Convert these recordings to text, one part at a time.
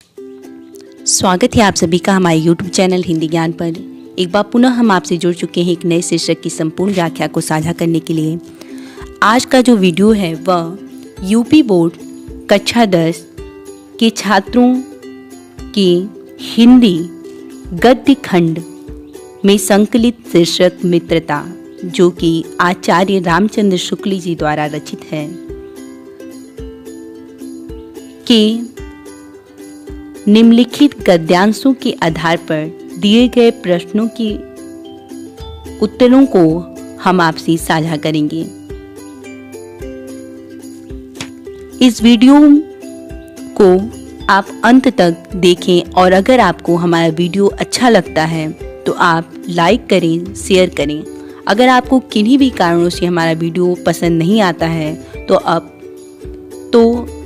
स्वागत है आप सभी का हमारे YouTube चैनल हिंदी ज्ञान पर। एक बार पुनः हम आपसे जुड़ चुके हैं एक नए शीर्षक की संपूर्ण व्याख्या को साझा करने के लिए। आज का जो वीडियो है वह यूपी बोर्ड कक्षा 10 के छात्रों की हिंदी गद्य खंड में संकलित शीर्षक मित्रता, जो कि आचार्य रामचंद्र शुक्ल जी द्वारा रचित है, के निम्नलिखित गद्यांशों के आधार पर दिए गए प्रश्नों की उत्तरों को हम आपसे साझा करेंगे। इस वीडियो को आप अंत तक देखें और अगर आपको हमारा वीडियो अच्छा लगता है तो आप लाइक करें, शेयर करें। अगर आपको किन्हीं भी कारणों से हमारा वीडियो पसंद नहीं आता है तो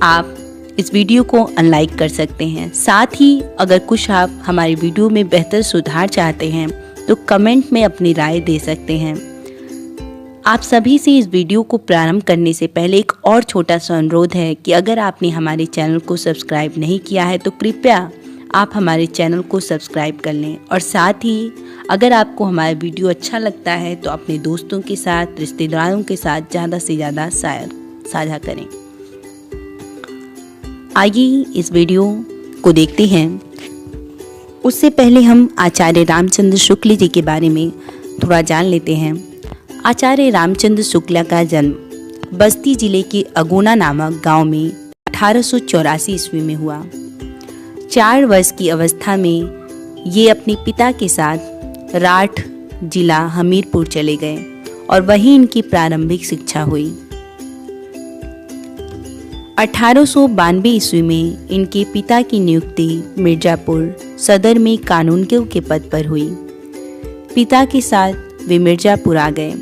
आप इस वीडियो को अनलाइक कर सकते हैं। साथ ही अगर कुछ आप हमारे वीडियो में बेहतर सुधार चाहते हैं तो कमेंट में अपनी राय दे सकते हैं। आप सभी से इस वीडियो को प्रारंभ करने से पहले एक और छोटा सा अनुरोध है कि अगर आपने हमारे चैनल को सब्सक्राइब नहीं किया है तो कृपया आप हमारे चैनल को सब्सक्राइब कर लें, और साथ ही अगर आपको हमारा वीडियो अच्छा लगता है तो अपने दोस्तों के साथ, रिश्तेदारों के साथ ज़्यादा से ज़्यादा साझा करें। आइए इस वीडियो को देखते हैं। उससे पहले हम आचार्य रामचंद्र शुक्ल जी के बारे में थोड़ा जान लेते हैं। आचार्य रामचंद्र शुक्ल का जन्म बस्ती जिले के अगोना नामक गांव में 1884 ईस्वी में हुआ। 4 वर्ष की अवस्था में ये अपने पिता के साथ राठ जिला हमीरपुर चले गए और वहीं इनकी प्रारंभिक शिक्षा हुई। 1892 ईस्वी में इनके पिता की नियुक्ति मिर्जापुर सदर में कानूनगो के पद पर हुई। पिता के साथ वे मिर्जापुर आ गए।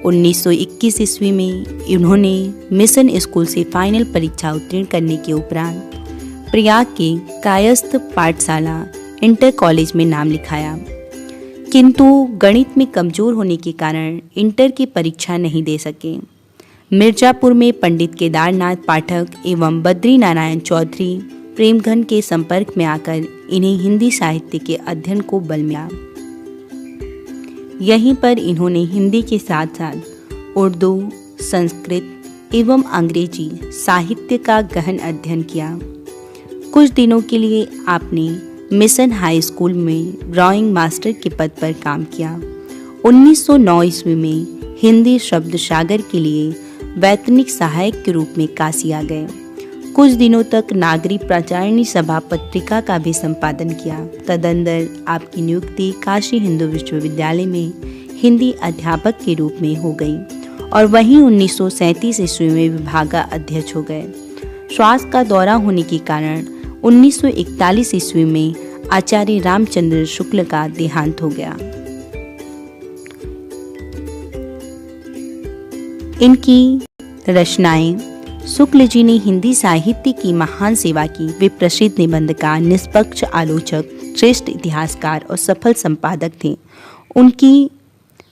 1921 ईस्वी में इन्होंने मिशन स्कूल से फाइनल परीक्षा उत्तीर्ण करने के उपरांत प्रयाग के कायस्थ पाठशाला इंटर कॉलेज में नाम लिखाया, किंतु गणित में कमजोर होने के कारण इंटर की परीक्षा नहीं दे सके। मिर्जापुर में पंडित केदारनाथ पाठक एवं बद्री नारायण चौधरी प्रेमघन के संपर्क में आकर इन्हें हिंदी साहित्य के अध्ययन को बल मिला। यहीं पर इन्होंने हिंदी के साथ साथ उर्दू, संस्कृत एवं अंग्रेजी साहित्य का गहन अध्ययन किया। कुछ दिनों के लिए आपने मिशन हाई स्कूल में ड्राइंग मास्टर के पद पर काम किया। 1909 ईस्वी में हिंदी शब्द सागर के लिए वैतनिक सहायक के रूप में काशी आ गए। कुछ दिनों तक नागरी प्राचार्य सभा पत्रिका का भी संपादन किया। तदंतर आपकी नियुक्ति काशी हिंदू विश्वविद्यालय में हिंदी अध्यापक के रूप में हो गई और वहीं 1937 ईस्वी में विभागा अध्यक्ष हो गए। श्वास का दौरा होने के कारण 1941 ईस्वी में आचार्य रामचंद्र शुक्ल का देहांत हो गया। इनकी रचनाएं शुक्ल जी ने हिंदी साहित्य की महान सेवा की। वे प्रसिद्ध निबंधकार, निष्पक्ष आलोचक, श्रेष्ठ इतिहासकार और सफल संपादक थे। उनकी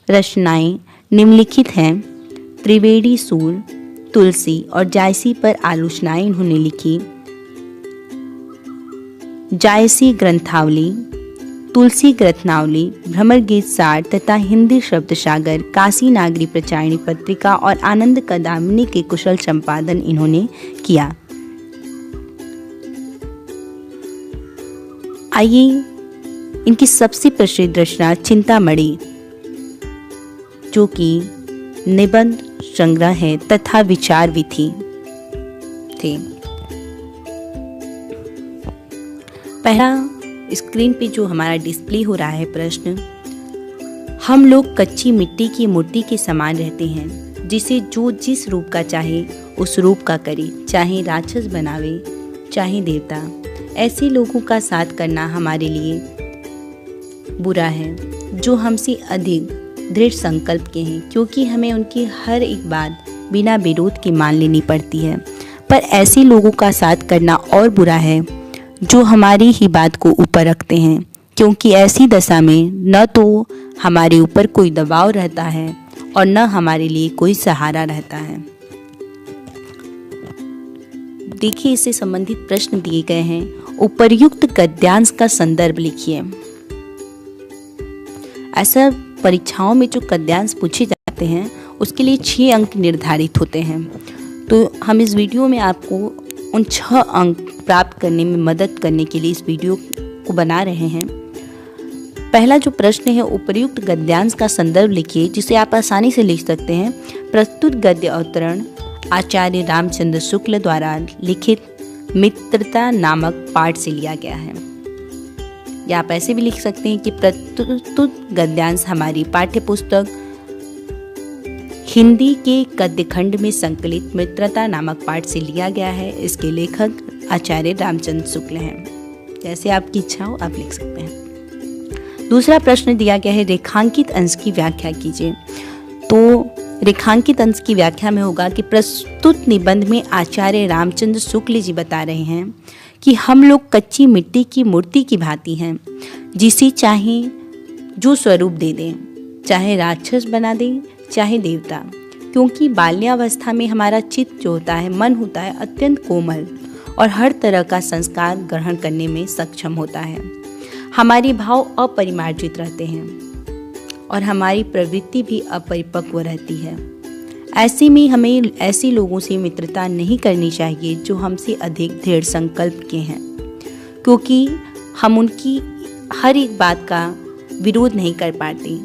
रचनाएं निम्नलिखित हैं। त्रिवेणी सूर, तुलसी और जायसी पर आलोचनाएं इन्होंने लिखी। जायसी ग्रंथावली, तुलसी ग्रंथावली, भ्रमर गीत सार तथा हिंदी शब्द सागर, काशी नागरी प्रचारिणी पत्रिका और आनंद कदामिनी के कुशल संपादन इन्होंने किया। आइए इनकी सबसे प्रसिद्ध रचना चिंतामणि, जो कि निबंध संग्रह है तथा विचार विधि थे। पहला स्क्रीन पे जो हमारा डिस्प्ले हो रहा है प्रश्न, हम लोग कच्ची मिट्टी की मूर्ति के समान रहते हैं, जिसे जो जिस रूप का चाहे उस रूप का करे, चाहे राक्षस बनावे चाहे देवता। ऐसे लोगों का साथ करना हमारे लिए बुरा है, जो हमसे अधिक दृढ़ संकल्प के हैं, क्योंकि हमें उनकी हर एक बात बिना विरोध के मान लेनी पड़ती है। पर ऐसे लोगों का साथ करना और बुरा है जो हमारी ही बात को ऊपर रखते हैं, क्योंकि ऐसी दशा में न तो हमारे ऊपर कोई दबाव रहता है और न हमारे लिए कोई सहारा रहता है। देखिए इससे संबंधित प्रश्न दिए गए हैं। उपर्युक्त गद्यांश का संदर्भ लिखिए। ऐसा परीक्षाओं में जो गद्यांश पूछे जाते हैं उसके लिए 6 अंक निर्धारित होते हैं। तो हम इस वीडियो में आपको उन 6 अंक प्राप्त करने में मदद करने के लिए इस वीडियो को बना रहे हैं। पहला जो प्रश्न है, उपर्युक्त गद्यांश का संदर्भ लिखिए, जिसे आप आसानी से लिख सकते हैं। प्रस्तुत गद्य अवतरण आचार्य रामचंद्र शुक्ल द्वारा लिखित मित्रता नामक पाठ से लिया गया है। या आप ऐसे भी लिख सकते हैं कि प्रस्तुत गद्यांश हमारी पाठ्य पुस्तक हिंदी के गद्य खंड में संकलित मित्रता नामक पाठ से लिया गया है। इसके लेखक आचार्य रामचंद्र शुक्ल हैं। जैसे आपकी इच्छा हो आप लिख सकते हैं। दूसरा प्रश्न दिया गया है, रेखांकित अंश की व्याख्या कीजिए। तो रेखांकित अंश की व्याख्या में होगा कि प्रस्तुत निबंध में आचार्य रामचंद्र शुक्ल जी बता रहे हैं कि हम लोग कच्ची मिट्टी की मूर्ति की भांति हैं, जिसे चाहे जो स्वरूप दे दें, चाहे राक्षस बना दें चाहे देवता, क्योंकि बाल्यावस्था में हमारा चित्त जो होता है, मन होता है, अत्यंत कोमल और हर तरह का संस्कार ग्रहण करने में सक्षम होता है। हमारे भाव अपरिमार्जित रहते हैं और हमारी प्रवृत्ति भी अपरिपक्व रहती है। ऐसे में हमें ऐसे लोगों से मित्रता नहीं करनी चाहिए जो हमसे अधिक दृढ़ संकल्प के हैं, क्योंकि हम उनकी हर एक बात का विरोध नहीं कर पाते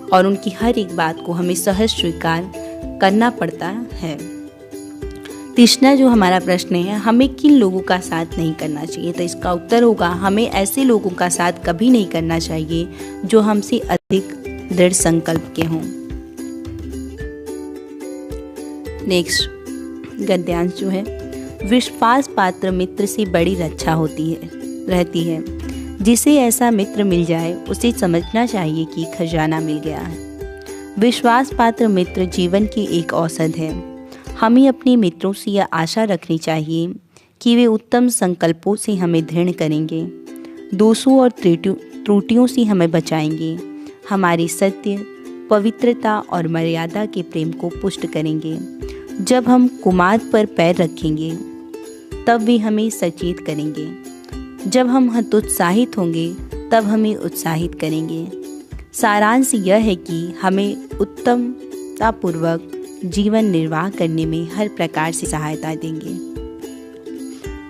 और उनकी हर एक बात को हमें सहज स्वीकार करना पड़ता है। तीसरा जो हमारा प्रश्न है, हमें किन लोगों का साथ नहीं करना चाहिए। तो इसका उत्तर होगा, हमें ऐसे लोगों का साथ कभी नहीं करना चाहिए जो हमसे अधिक दृढ़ संकल्प के हों। नेक्स्ट गद्यांश जो है, विश्वास पात्र मित्र से बड़ी रक्षा रहती है। जिसे ऐसा मित्र मिल जाए उसे समझना चाहिए कि खजाना मिल गया है। विश्वास पात्र मित्र जीवन की एक औसत है। हमें अपने मित्रों से यह आशा रखनी चाहिए कि वे उत्तम संकल्पों से हमें दृढ़ करेंगे, दोषों और त्रुटियों से हमें बचाएंगे, हमारी सत्य, पवित्रता और मर्यादा के प्रेम को पुष्ट करेंगे। जब हम कुमार्ग पर पैर रखेंगे तब वे हमें सचेत करेंगे, जब हम हतोत्साहित होंगे तब हमें उत्साहित करेंगे। सारांश यह है कि हमें उत्तमतापूर्वक जीवन निर्वाह करने में हर प्रकार से सहायता देंगे।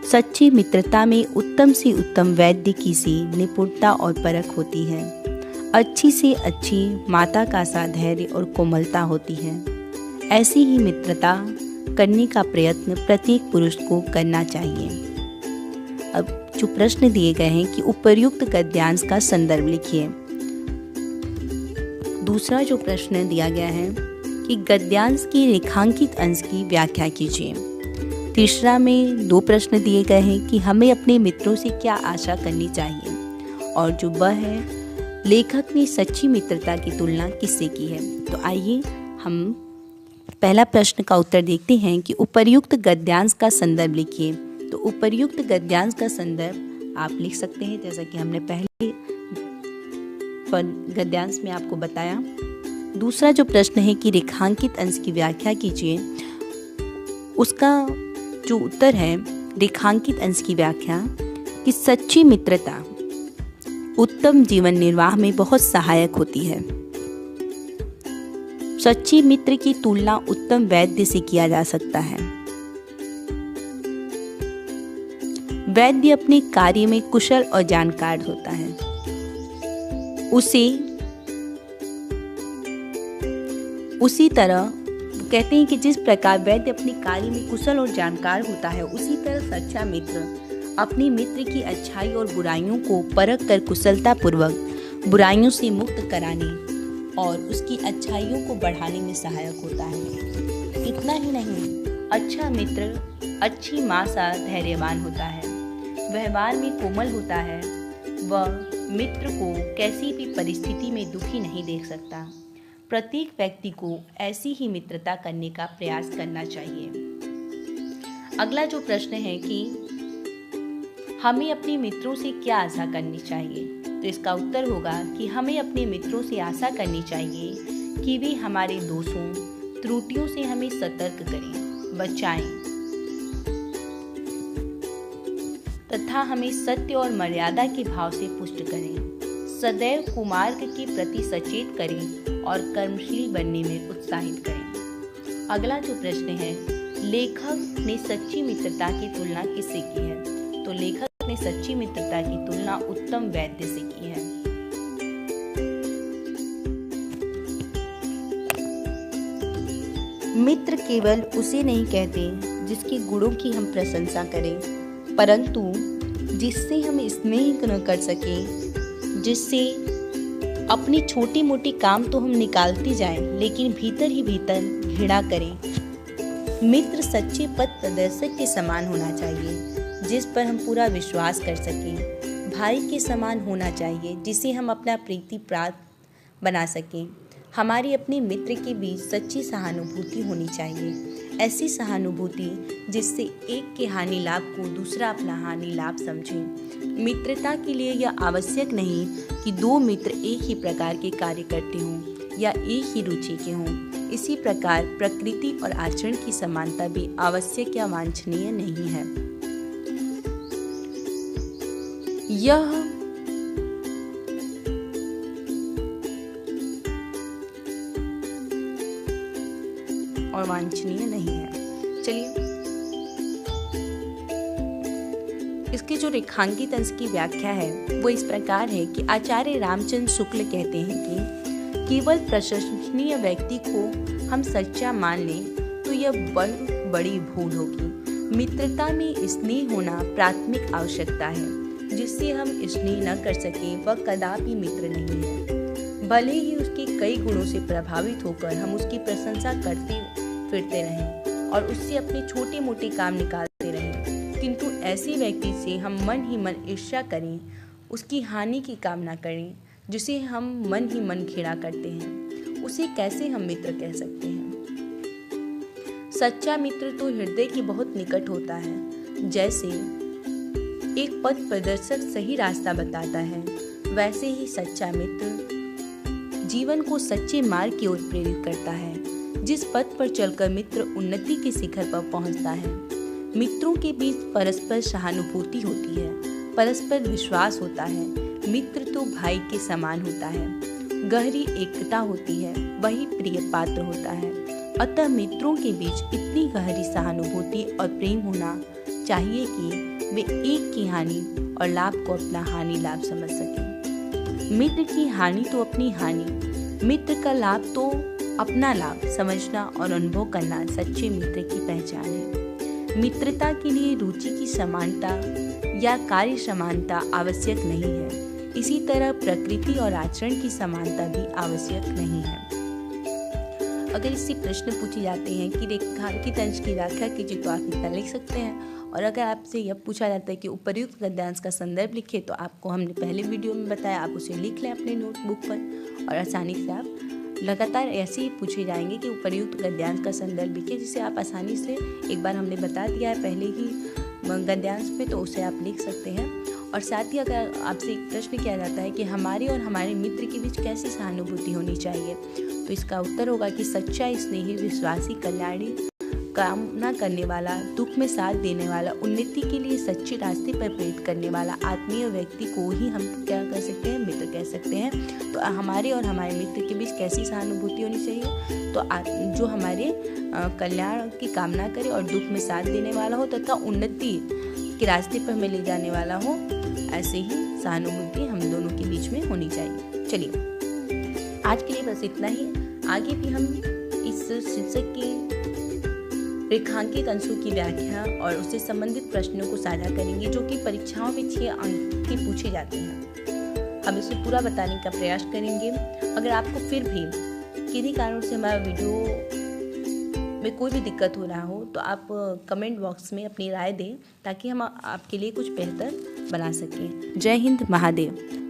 सच्ची मित्रता में उत्तम से उत्तम वैद्य की सी निपुणता और परख होती है। अच्छी से अच्छी माता का सा धैर्य और कोमलता होती है। ऐसी ही मित्रता करने का प्रयत्न प्रत्येक पुरुष को करना चाहिए। अब जो प्रश्न दिए गए हैं कि उपर्युक्त गद्यांश का संदर्भ लिखिए। दूसरा जो प्रश्न दिया गया है कि गद्यांश की रेखांकित अंश की व्याख्या कीजिए। तीसरा में 2 प्रश्न दिए गए हैं कि हमें अपने मित्रों से क्या आशा करनी चाहिए, और जो वह है, लेखक ने सच्ची मित्रता की तुलना किससे की है। तो आइए हम पहला प्रश्न का उत्तर देखते हैं कि उपर्युक्त गद्यांश का संदर्भ लिखिए। तो उपर्युक्त गद्यांश का संदर्भ आप लिख सकते हैं, जैसा कि हमने पहले गद्यांश में आपको बताया। दूसरा जो प्रश्न है कि रेखांकित अंश की व्याख्या कीजिए, उसका जो उत्तर है, रेखांकित अंश की व्याख्या कि सच्ची मित्रता उत्तम जीवन निर्वाह में बहुत सहायक होती है। सच्ची मित्र की तुलना उत्तम वैद्य से किया जा सकता है। वैद्य अपने कार्य में कुशल और जानकार होता है। उसी तरह कहते हैं कि जिस प्रकार वैद्य अपने कार्य में कुशल और जानकार होता है, उसी तरह सच्चा मित्र अपने मित्र की अच्छाई और बुराइयों को परख कर कुशलता पूर्वक बुराइयों से मुक्त कराने और उसकी अच्छाइयों को बढ़ाने में सहायक होता है। इतना ही नहीं, अच्छा मित्र अच्छी माँ सा धैर्यवान होता है, व्यवहार में कोमल होता है, वह मित्र को कैसी भी परिस्थिति में दुखी नहीं देख सकता। प्रत्येक व्यक्ति को ऐसी ही मित्रता करने का प्रयास करना चाहिए। अगला जो प्रश्न है कि हमें अपने मित्रों से क्या आशा करनी चाहिए, तो इसका उत्तर होगा कि हमें अपने मित्रों से आशा करनी चाहिए कि वे हमारे दोषों, त्रुटियों से हमें सतर्क करें, बचाएं तथा हमें सत्य और मर्यादा के भाव से पुष्ट करें। सदैव कुमार्ग के प्रति सचेत करें और कर्मशील बनने में उत्साहित करें। अगला जो प्रश्न है, लेखक ने सच्ची मित्रता की तुलना किससे की है? तो लेखक ने सच्ची मित्रता की तुलना उत्तम वैद्य से की है। मित्र केवल उसे नहीं कहते जिसके गुणों की हम प्रशंसा करें, परंतु जिससे हम स्नेह न कर सकें, जिससे अपनी छोटी मोटी काम तो हम निकालते जाएं, लेकिन भीतर ही भीतर घृणा करें। मित्र सच्चे पथ प्रदर्शक के समान होना चाहिए, जिस पर हम पूरा विश्वास कर सकें। भाई के समान होना चाहिए, जिसे हम अपना प्रीति प्राप्त बना सकें। हमारी अपने मित्र के बीच सच्ची सहानुभूति होनी चाहिए, ऐसी सहानुभूति जिससे एक के हानि लाभ को दूसरा अपना हानि लाभ समझे। मित्रता के लिए यह आवश्यक नहीं कि दो मित्र एक ही प्रकार के कार्य करते हों या एक ही रुचि के हों। इसी प्रकार प्रकृति और आचरण की समानता भी आवश्यक या वांछनीय नहीं है। यह और वांछनीय नहीं है। चलिए, इसके जो रेखांकित अंश की व्याख्या है वो इस प्रकार है कि आचार्य रामचंद्र शुक्ल कहते हैं कि केवल प्रशंसनीय व्यक्ति को हम सच्चा मान लें तो यह बड़ी भूल होगी। मित्रता में स्नेह होना प्राथमिक आवश्यकता है। जिससे हम स्नेह न कर सके वह कदापि मित्र नहीं है। भले ही उसके कई गुणों से प्रभावित होकर हम उसकी प्रशंसा करते फिरते रहें और उससे अपने छोटे मोटे काम निकालते रहें, किंतु ऐसे व्यक्ति से हम मन ही मन ईर्ष्या करें, उसकी हानि की कामना करें, जिसे हम मन ही मन घृणा करते हैं, उसे कैसे हम मित्र कह सकते हैं? सच्चा मित्र तो हृदय के बहुत निकट होता है। जैसे एक पथ प्रदर्शक सही रास्ता बताता है, वैसे ही सच्चा मित्र जीवन को सच्चे मार्ग की ओर प्रेरित करता है। जिस पथ पर चलकर मित्र उन्नति के शिखर पर पहुंचता है। मित्रों के बीच परस्पर सहानुभूति होती है, परस्पर विश्वास होता है। मित्र तो भाई के समान होता है। गहरी एकता होती है, वही प्रिय पात्र होता है। अतः मित्रों के बीच इतनी गहरी सहानुभूति और प्रेम होना चाहिए कि वे एक की हानि और लाभ को अपना हानि लाभ समझ सकें। मित्र की हानि तो अपनी हानि, मित्र का लाभ तो अपना लाभ समझना और अनुभव करना सच्चे मित्र की पहचान है। मित्रता के लिए रुचि की समानता या कार्य समानता आवश्यक नहीं है। इसी तरह प्रकृति और आचरण की समानता भी आवश्यक नहीं है। अगर इससे प्रश्न पूछे जाते हैं कि रेखांकित अंश की व्याख्या कीजिए तो आप इतना लिख सकते हैं। और अगर आपसे यह पूछा जाता है कि उपर्युक्त गद्यांश का संदर्भ लिखे तो आपको हमने पहले वीडियो में बताया, आप उसे लिख लें अपने नोटबुक पर और आसानी से आप लगातार ऐसे ही पूछे जाएंगे कि उपर्युक्त गद्यांश का संदर्भ लिखिए, जिसे आप आसानी से, एक बार हमने बता दिया है पहले ही गद्यांश पे, तो उसे आप लिख सकते हैं। और साथ ही अगर आपसे एक प्रश्न किया जाता है कि हमारे और हमारे मित्र के बीच कैसी सहानुभूति होनी चाहिए, तो इसका उत्तर होगा कि सच्चा, स्नेही, विश्वासी, कल्याणी, कामना करने वाला, दुख में साथ देने वाला, उन्नति के लिए सच्चे रास्ते पर प्रेरित करने वाला आत्मीय व्यक्ति को ही हम क्या कह सकते हैं, मित्र कह सकते हैं। तो हमारे और हमारे मित्र के बीच कैसी सहानुभूति होनी चाहिए? तो जो हमारे कल्याण की कामना करे और दुख में साथ देने वाला हो तथा उन्नति के रास्ते पर हमें ले जाने वाला हो, ऐसे ही सहानुभूति हम दोनों के बीच में होनी चाहिए। चलिए, आज के लिए बस इतना ही। आगे भी हम इस शीर्षक के रेखांकित अंशों की व्याख्या और उससे संबंधित प्रश्नों को साझा करेंगे, जो कि परीक्षाओं में 6 अंक के पूछे जाते हैं। हम इसे पूरा बताने का प्रयास करेंगे। अगर आपको फिर भी किन्हीं कारणों से हमारा वीडियो में कोई भी दिक्कत हो रहा हो तो आप कमेंट बॉक्स में अपनी राय दें, ताकि हम आपके लिए कुछ बेहतर बना सकें। जय हिंद, महादेव।